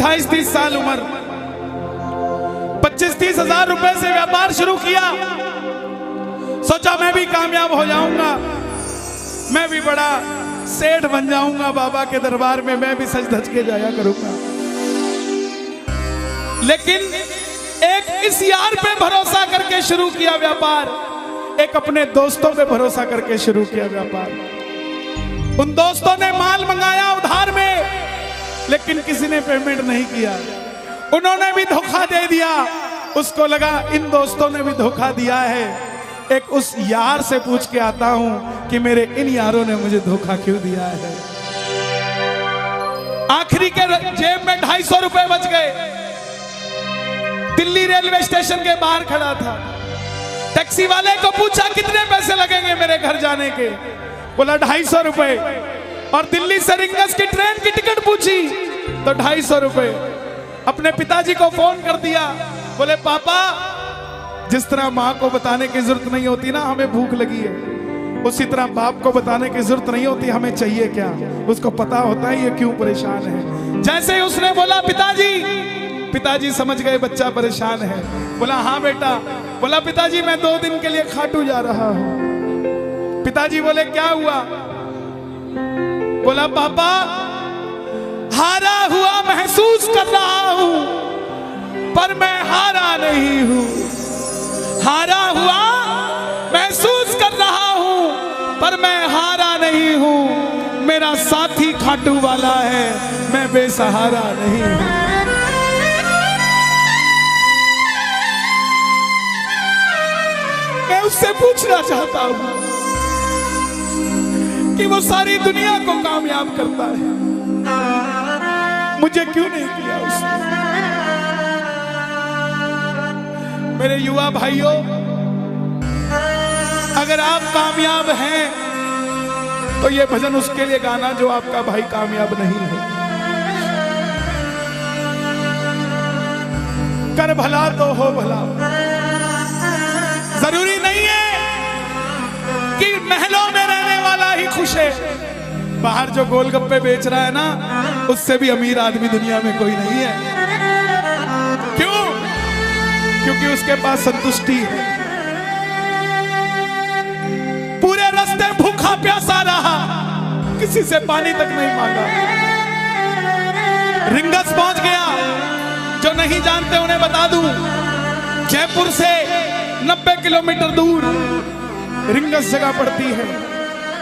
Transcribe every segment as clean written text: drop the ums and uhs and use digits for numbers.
28-30 साल उम्र, 25-30 हजार रुपए से व्यापार शुरू किया। सोचा मैं भी कामयाब हो जाऊंगा, मैं भी बड़ा सेठ बन जाऊंगा, बाबा के दरबार में मैं भी सज धज के जाया करूंगा। लेकिन एक इस यार पे भरोसा करके शुरू किया व्यापार, एक अपने दोस्तों पे भरोसा करके शुरू किया व्यापार। उन दोस्तों ने माल मंगाया उधार में, लेकिन किसी ने पेमेंट नहीं किया। उन्होंने भी धोखा दे दिया। उसको लगा इन दोस्तों ने भी धोखा दिया है, एक उस यार से पूछ के आता हूं कि मेरे इन यारों ने मुझे धोखा क्यों दिया है। आखिरी के जेब में 250 रुपए बच गए। दिल्ली रेलवे स्टेशन के बाहर खड़ा था। टैक्सी वाले को पूछा कितने पैसे लगेंगे मेरे घर जाने के, बोला 250 रुपए। और दिल्ली से रिंगस की ट्रेन की टिकट पूछी तो 250 रुपए। अपने पिताजी को फोन कर दिया, बोले पापा, जिस तरह माँ को बताने की जरूरत नहीं होती ना हमें भूख लगी है, उसी तरह बाप को बताने की जरूरत नहीं होती हमें चाहिए क्या, उसको पता होता है ये क्यों परेशान है। जैसे ही उसने बोला पिताजी, पिताजी समझ गए बच्चा परेशान है। बोला हाँ बेटा। बोला पिताजी मैं 2 दिन के लिए खाटू जा रहा हूं। पिताजी बोले क्या हुआ? बोला पापा, हारा हुआ महसूस कर रहा हूं, पर मैं हारा नहीं हूं। हारा हुआ महसूस कर रहा हूं, पर मैं हारा नहीं हूं। मेरा साथी खाटू वाला है, मैं बेसहारा नहीं हूं। मैं उससे पूछना चाहता हूं कि वो सारी दुनिया को कामयाब करता है, मुझे क्यों नहीं किया उसने? मेरे युवा भाइयों, अगर आप कामयाब हैं तो ये भजन उसके लिए गाना जो आपका भाई कामयाब नहीं है। कर भला तो हो भला। जरूरी नहीं है कि महलों में रहने वाला ही खुश है। बाहर जो गोलगप्पे बेच रहा है ना, उससे भी अमीर आदमी दुनिया में कोई नहीं है। क्यों? क्योंकि उसके पास संतुष्टि है। पूरे रास्ते भूखा प्यासा रहा, किसी से पानी तक नहीं मांगा। रिंगस पहुंच गया। जो नहीं जानते उन्हें बता दूं, जयपुर से 90 किलोमीटर दूर रिंगस जगह पड़ती है,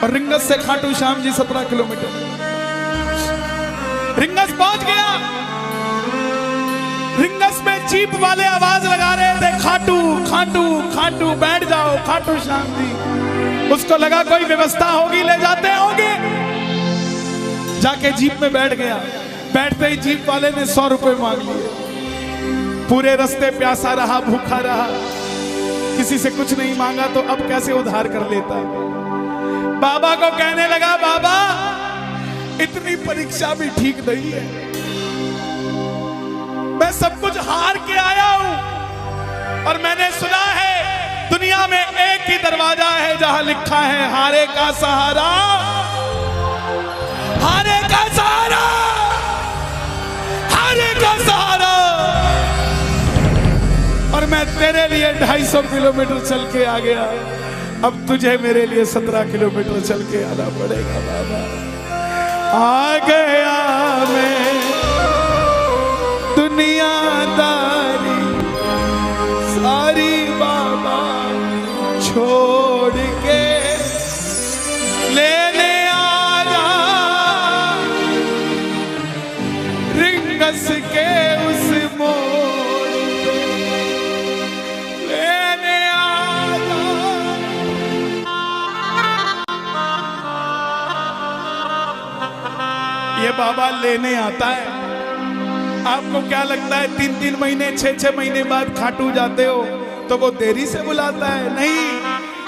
और रिंगस से खाटू श्याम जी 17 किलोमीटर। रिंगस पहुंच गया। रिंगस में जीप वाले आवाज लगा रहे थे, खाटू खाटू खाटू, बैठ जाओ खाटू श्याम जी। उसको लगा कोई व्यवस्था होगी, ले जाते होंगे। जाके जीप में बैठ गया। बैठते ही जीप वाले ने 100 रुपए मांग लिए। पूरे रास्ते प्यासा रहा, भूखा रहा, किसी से कुछ नहीं मांगा, तो अब कैसे उधार कर लेता। बाबा को कहने लगा, बाबा इतनी परीक्षा भी ठीक नहीं है, मैं सब कुछ हार के आया हूं, और मैंने सुना है दुनिया में एक ही दरवाजा है जहां लिखा है हारे का सहारा, हारे का सहारा, हारे का सहारा। और मैं तेरे लिए 250 किलोमीटर चल के आ गया, अब तुझे मेरे लिए 17 किलोमीटर चल के आना पड़ेगा। बाबा आ गया मैं दुनियादारी सारी, बाबा छोड़ के लेने आया रिंगस के उस मोड़ पे, लेने आया। ये बाबा लेने आता है। आपको क्या लगता है 3-3 महीने 6-6 महीने बाद खाटू जाते हो तो वो देरी से बुलाता है? नहीं,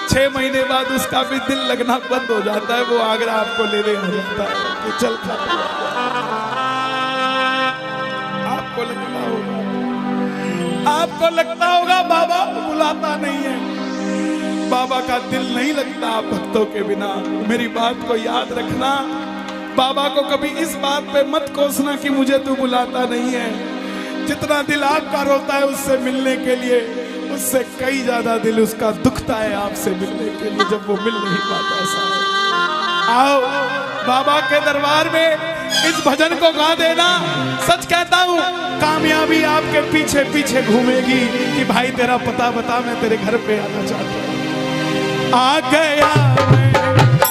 6 महीने बाद उसका भी दिल लगना बंद हो जाता है, वो आगरा आपको लेने आ जाता है कि चल खाटू। आपको लगता होगा बाबा बुलाता नहीं है, बाबा का दिल नहीं लगता भक्तों के बिना। मेरी बात को याद रखना, बाबा को कभी इस बात पे मत कोसना कि मुझे तू बुलाता नहीं है। जितना दिल आपका रोता है उससे मिलने के लिए, उससे कई ज्यादा दिल उसका दुखता है आपसे मिलने के लिए, जब वो मिल नहीं पाता। साहब आओ बाबा के दरबार में इस भजन को गा देना। सच कहता हूँ कामयाबी आपके पीछे पीछे घूमेगी कि भाई तेरा पता बता, मैं तेरे घर पे आना चाहता हूँ। आ गया मैं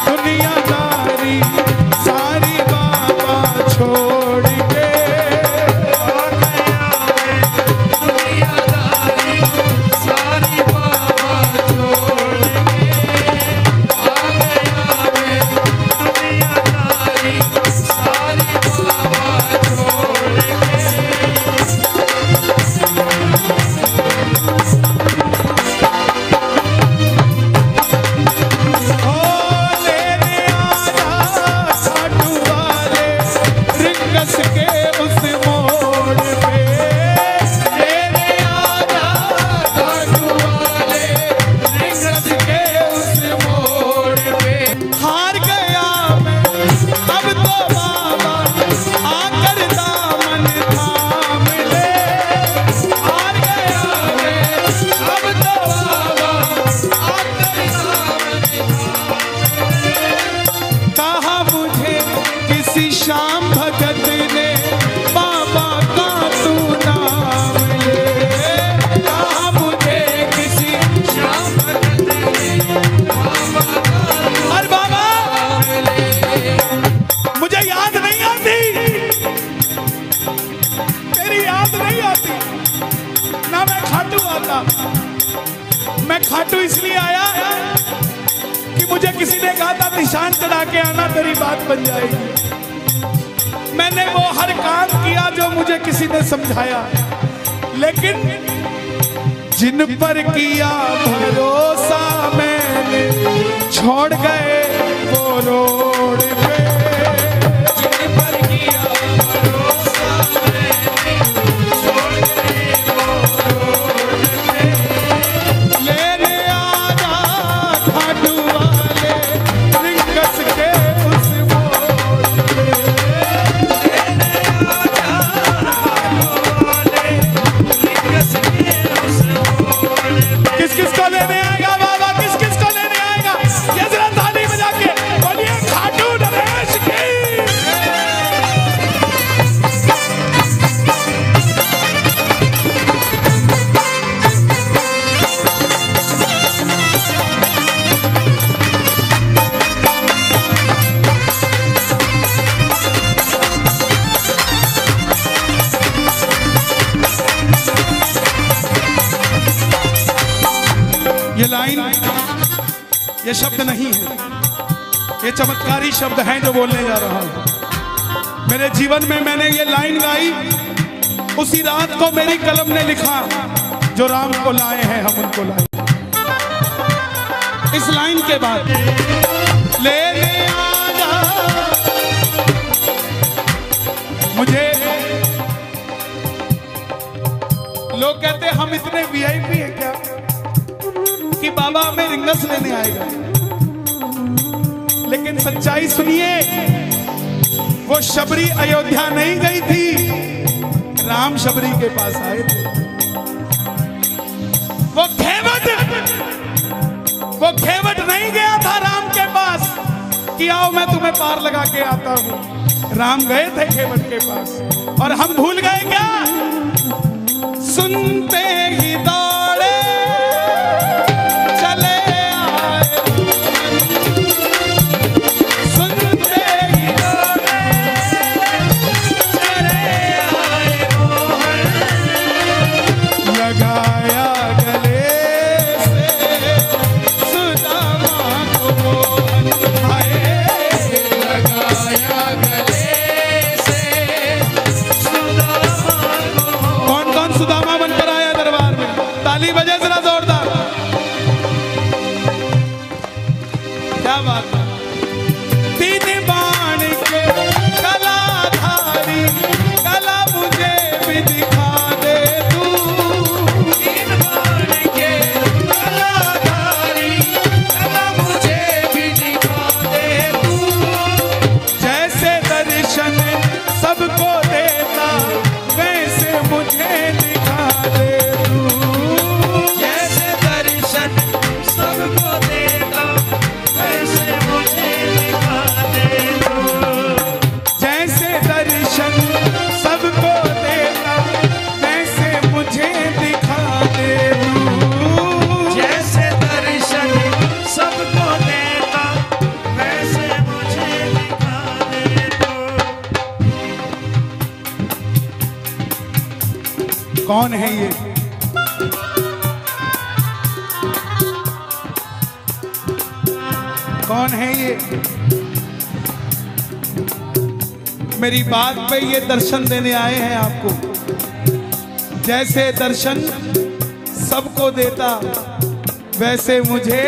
दुनियादारी सारी बाबा छोड़ के, आ गया मैं दुनियादारी सारी बाबा छोड़ के, आ गया मैं दुनियादारी सारी बाबा छोड़ के। श्याम भगत ने बाबा का तू नाम ले, कहा मुझे किसी श्याम भगत ने बाबा का, अरे बाबा मुझे याद नहीं आती, तेरी याद नहीं आती ना, मैं खाटू आता। मैं खाटू इसलिए आया कि मुझे किसी ने कहा था निशान चढ़ा के आना, तेरी बात बन जाएगी। मैंने वो हर काम किया जो मुझे किसी ने समझाया, लेकिन जिन पर किया भरोसा मैंने छोड़ गए वो रोड पे, जिन पर किया भरोसा मैंने छोड़ गए वो रोड पे। लेने आना खाटू वाले रिंगस के उस मोड़ पे, किस किस को लेने आएगा बाबा, किस किस को लेने आएगा, ये जरा ताली बजा के बोलिए खाटू नरेश की। ये लाइन, ये शब्द नहीं है, ये चमत्कारी शब्द हैं जो बोलने जा रहा हूं। मेरे जीवन में मैंने ये लाइन गाई, उसी रात को मेरी कलम ने लिखा, जो राम को लाए हैं हम उनको लाए। इस लाइन के बाद लेने आना, मुझे लोग कहते हम इतने वीआईपी हैं क्या कि बाबा हमें रिंगस लेने आएगा, लेकिन सच्चाई सुनिए, वो शबरी अयोध्या नहीं गई थी, राम शबरी के पास आए थे। वो घेवट नहीं गया था राम के पास कि आओ मैं तुम्हें पार लगा के आता हूं। राम गए थे घेवट के पास, और हम भूल गए क्या? सुनते ही दौड़े चले आए, सुनते ही दौड़े चले आए, लगाया गले से सुदामा को मोहन, लगाया गले से सुदामा को। कौन कौन सुदामा बनकर आया दरबार कौन है ये? कौन है ये? मेरी बात पे ये दर्शन देने आए हैं आपको। जैसे दर्शन सबको देता वैसे मुझे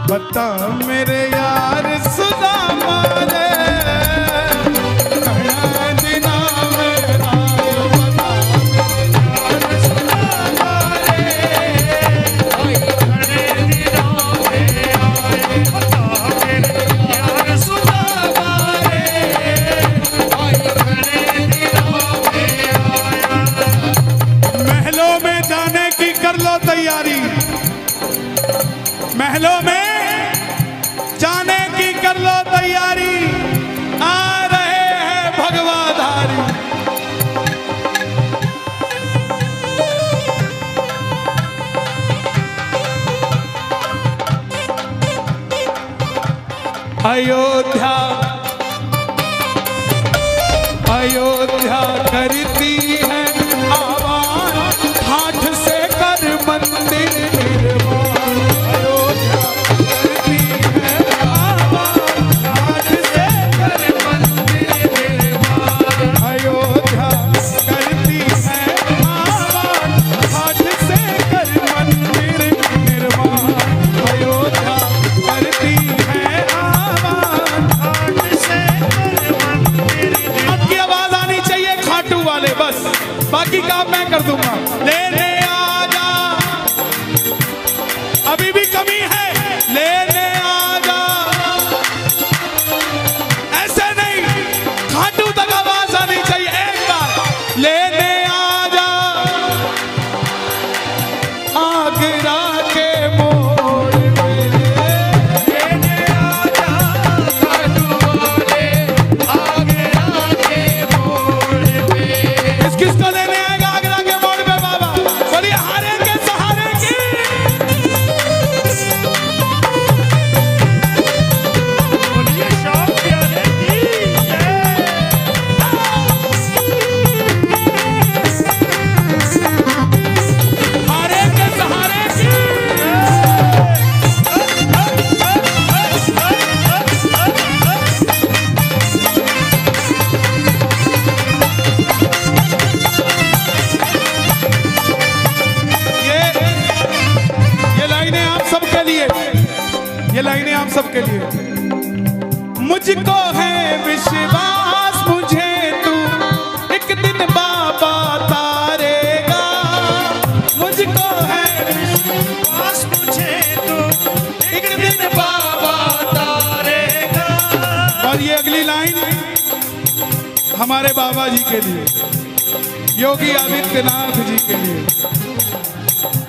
बता मेरे यार सुदामा रे। तैयारी महलों में जाने की कर लो तैयारी, आ रहे हैं भगवाधारी। अयोध्या अयोध्या करती है आवाज, हाथ से कर मंदिर निर्माण। अयोध्या करती है आवाज, हाथ से कर मंदिर निर्माण। अयोध्या करती है आवाज, हाथ से कर मंदिर निर्माण। अयोध्या करती है आवाज, हाथ से कर मंदिर निर्माण। अब की आवाज आनी चाहिए खाटू वाले, बस बाकी काम मैं कर दूंगा। लेने आजा, अभी भी कमी है, लेने आजा। ऐसे नहीं, खाटू तक आवाज आनी चाहिए एक बार। लेने आजा आगरा के मोड़ पे, लेने आजा खाटू वाले आगरा के मोड़ पे। किसको लेने आएगा आगरा के मोड़ पे बाबा? बोलिए हारे के सहारे की। बोलिए शौक प्यारे की जय। हारे के सहारे की। ये लाइनें आप सबके लिए, ये लाइनें आप सबके लिए। मुझको है विश्वास, मुझे तू एक दिन बाबा तारेगा। मुझको है विश्वास, मुझे तू एक दिन बाबा तारेगा। और ये अगली लाइन हमारे बाबा जी के लिए, योगी आदित्यनाथ जी के लिए।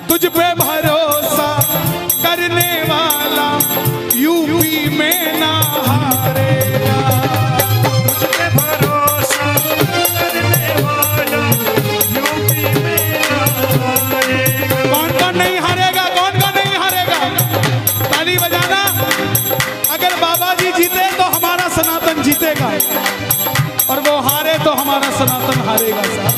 तुझ पे भरोसा करने वाला यूपी में ना हारेगा। तुझ पे भरोसा करने वाला यूपी में ना हारेगा। कौन कौन नहीं हारेगा? कौन कौन नहीं हारेगा? ताली बजाना। अगर बाबा जी जीते तो हमारा सनातन जीतेगा, और वो हारे तो हमारा सनातन हारेगा। साहब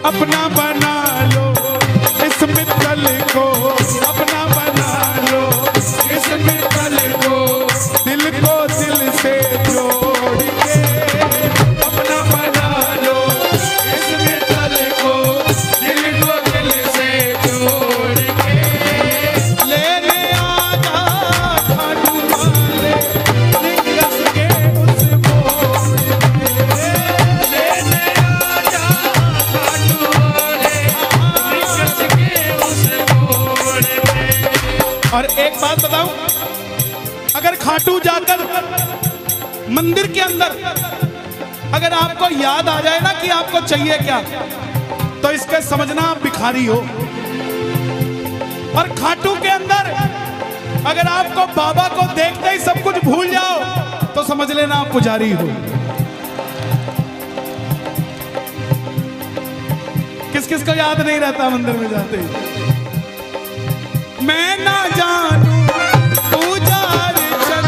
अपना बना लो इस मित्तल को, अपना बना लो इस मित्तल को, दिल को दिल से जोड़ के। अपना बना लो इस मित्तल को, दिल को दिल से जोड़ के। लेने आजा खाटू वाले निकस के उस मोड़ पे। लेने आजा और एक बात बताऊं, अगर खाटू जाकर मंदिर के अंदर अगर आपको याद आ जाए ना कि आपको चाहिए क्या, तो इसके समझना आप भिखारी हो। और खाटू के अंदर अगर आपको बाबा को देखते ही सब कुछ भूल जाओ, तो समझ लेना आप पुजारी हो। किस किस को याद नहीं रहता मंदिर में जाते? मैं ना जानू पूजा अर्चन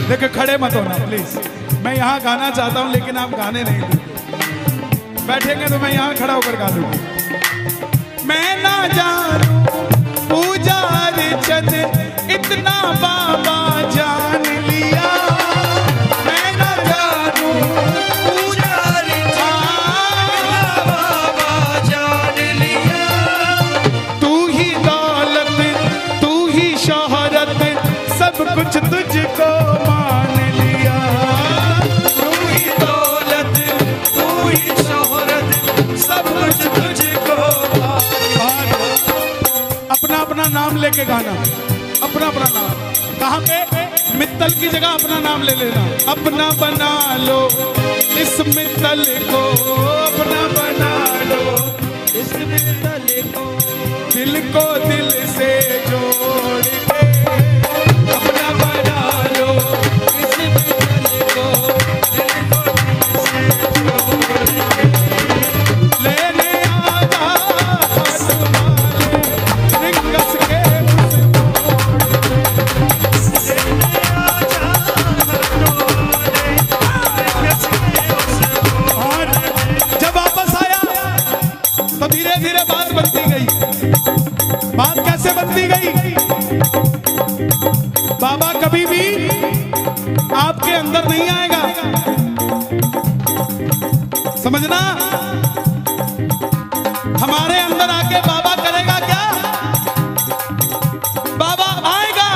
देखो खड़े मत होना प्लीज, मैं यहाँ गाना चाहता हूँ लेकिन आप गाने नहीं देते। बैठेंगे तो मैं यहाँ खड़ा होकर गा दूंगा। मैं ना जानूं पूजा अर्चन इतना बाबा जान लिया, मैं ना जानूं पूजा अर्चन बाबा जान लिया। तू ही दौलत तू ही शोहरत सब कुछ तुझको मान लिया। तू ही दौलत तू ही शोहरत सब कुछ तुझको मान। अपना अपना नाम लेके गाना, अपना अपना नाम। कहाँ पे? मित्तल की जगह अपना नाम ले लेना। अपना बना लो इस मित्तल को, अपना बना लो इस मित्तल को, दिल को दिल से जोड़ के अपना बना लो इस मित्तल को, दिल को दिल से जोड़ के लेने आजा हाथ वाले रिंगस के धीरे धीरे बात बनती गई। बात कैसे बनती गई? बाबा कभी भी आपके अंदर नहीं आएगा, समझना। हमारे अंदर आके बाबा करेगा क्या? बाबा आएगा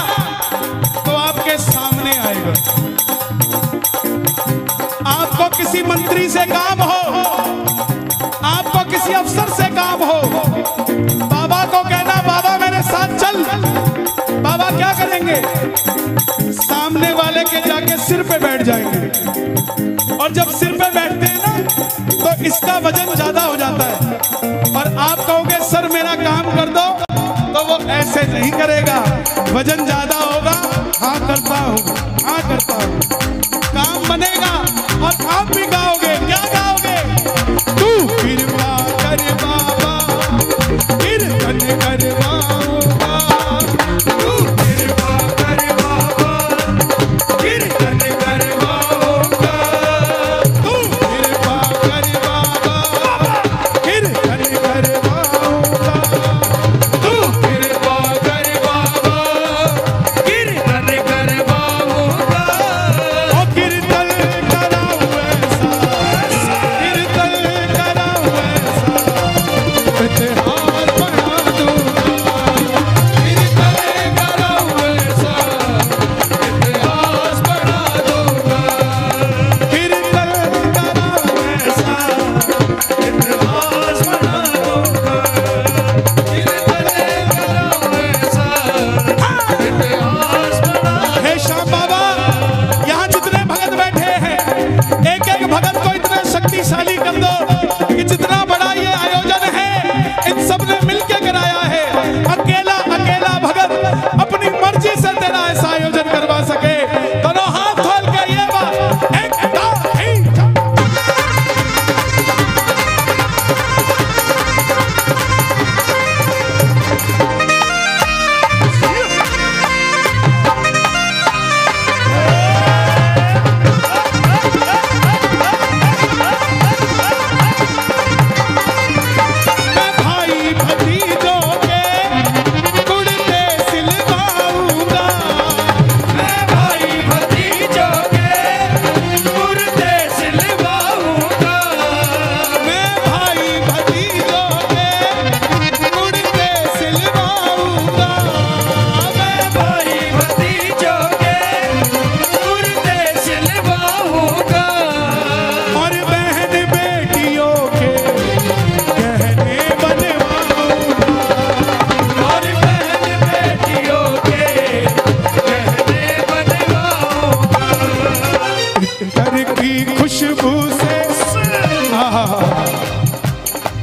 तो आपके सामने आएगा। आपको किसी मंत्री से काम हो, आपको किसी अफसर से काम हो, बाबा को कहना बाबा मेरे साथ चल। बाबा क्या करेंगे? सामने वाले के जाके सिर पे बैठ जाएंगे, और जब सिर पे बैठते हैं ना तो इसका वजन ज्यादा हो जाता है, और आप कहोगे सर मेरा काम कर दो, तो वो ऐसे नहीं करेगा। वजन ज्यादा होगा, हाँ करता हूँ, हाँ करता हूँ, काम बनेगा और आप भी गाओगे। क्या गाओगे? तू कृपा कर बाबा कीर्तन करवाऊंगा, तू कृपा कर बाबा कीर्तन करवाऊंगा, तू कृपा कर बाबा कीर्तन करवाऊंगा, तू कृपा कर बाबा कीर्तन करवाऊंगा। ओ कीर्तन कराऊं ऐसा, कीर्तन कराऊं ऐसा, इतिहास बना दूंगा, कीर्तन कराऊं ऐसा, इतिहास बना दूंगा, कीर्तन कराऊं ऐसा, इतिहास बना दूंगा, कीर्तन कराऊं ऐसा, इतिहास बना। हे श्याम बाबा, यहाँ जितने भगत बैठे हैं, एक एक भगत को इतना शक्तिशाली कर दो कि जितना बड़ा ये आयोजन है इन सब ने मिलके कराया है। अकेला अकेला भगत अपनी मर्जी से तेरा ऐसा आयोजन करवा सके। दोनों हाथ खोल के ये बात एक भाई भतीजों के कुर्ते सिलवाऊंगा, मैं भाई भतीजों के कुर्ते सिलवाऊंगा, मैं भाई भतीजों के कुर्ते सिलवाऊंगा, मैं भाई भतीजों के कुर्ते सिलवाऊंगा, और बहन बेटियों के गहने बनवाऊंगा, और बहन बेटियों के गहने बनवाऊंगा। इतर की खुशबू से,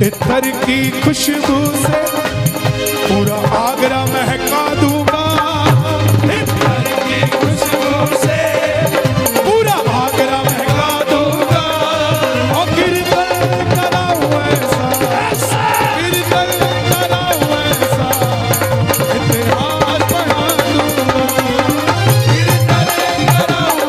इतर की खुशबू से पूरा आगरा महका दूंगा, इतर की खुशबू से पूरा आगरा महका दूंगा, और कीर्तन कराऊं ऐसा, कीर्तन कराऊं ऐसा, इतिहास बना दूंगा, कीर्तन कराऊं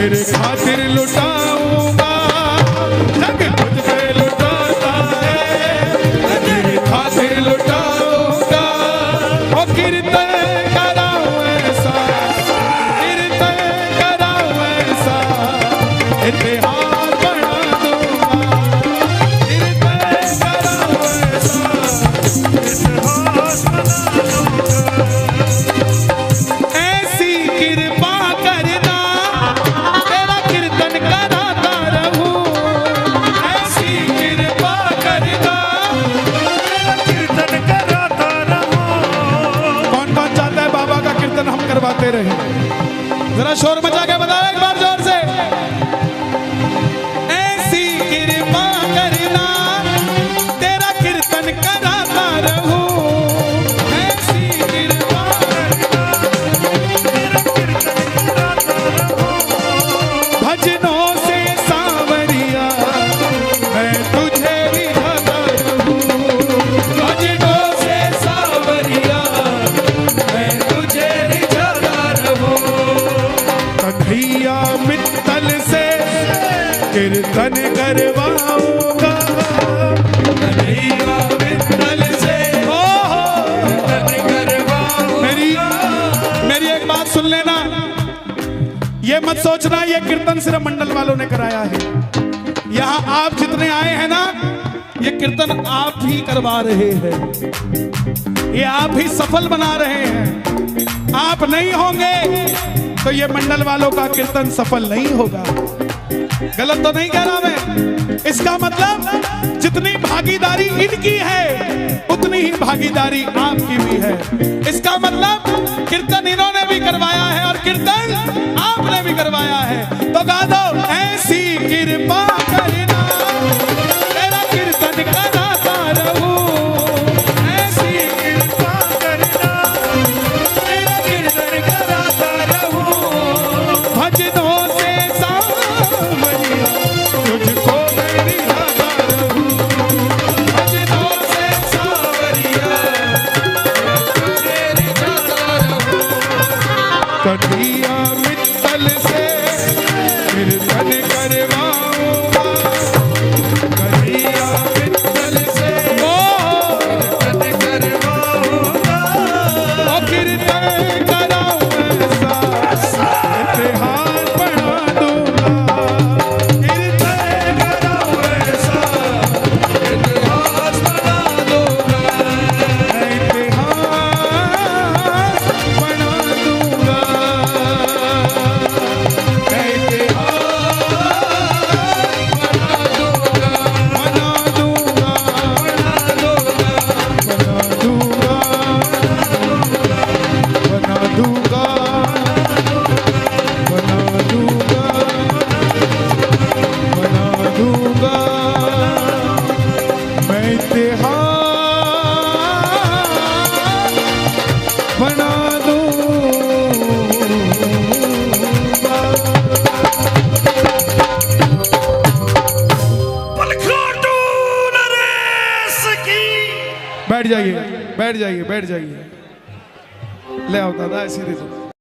तेरे खातिर लुटाऊंगा जग तुझ पे लुटाता है, तेरे खातिर लुटाऊंगा। ओ कीर्तन कराऊं ऐसा, कीर्तन कराऊं ऐसा, इतिहास बना दूंगा। कीर्तन कराऊं ऐसा, इतिहास बना दूंगा। ऐसी कृपा करना तेरा कीर्तन कराता रहूं, ऐसी कृपा करना तेरा कीर्तन कराता रहूं। कौन कौन चाहता है बाबा का कीर्तन हम करवाते रहे? जरा शोर मचा के बताओ एक बार जोर से। ऐसी कृपा करना तेरा कीर्तन कराता रहूं, ऐसी कृपा करना तेरा कीर्तन कराता रहूं। भजनों से सांवरिया मैं तुझे रिझाता रहूं, भजनों से सांवरिया मैं तुझे रिझाता रहूं। कन्हैया मित्तल से कीर्तन करवाऊंगा, कन्हैया मित्तल से कीर्तन करवाऊंगा। मेरी एक बात सुन लेना, ये मत सोचना ये कीर्तन सिर्फ मंडल वालों ने कराया है। यहाँ आप जितने आए हैं ना, ये कीर्तन आप ही करवा रहे हैं, ये आप ही सफल बना रहे हैं। आप नहीं होंगे तो ये मंडल वालों का कीर्तन सफल नहीं होगा। गलत तो नहीं कह रहा मैं? इसका मतलब जितनी भागीदारी इनकी है उतनी ही भागीदारी आपकी भी है। इसका मतलब कीर्तन इन्होंने भी करवाया है और कीर्तन आपने भी करवाया है। तो गा दो, ऐसी कृपा करना तेरा कीर्तन कराता रहूं, ऐसी कृपा करना तेरा कीर्तन कराता रहूं। भजनों से सांवरिया तुझको मैं रिझाता रहूं, भजनों से सांवरिया तुझे रिझाता रहूं। कन्हैया मित्तल से कीर्तन करवाऊंगा, कन्हैया मित्तल से कीर्तन करवाऊंगा। ओ कीर्तन कराऊं ऐसा, इतिहास बना दूंगा। कीर्तन कराऊं ऐसा, इतिहास बना दूंगा। इतिहास बना दूंगा, बैठ जाइए, बैठ जाइए, बैठ जाइए। ले आओ दादा, ऐसी दे दो।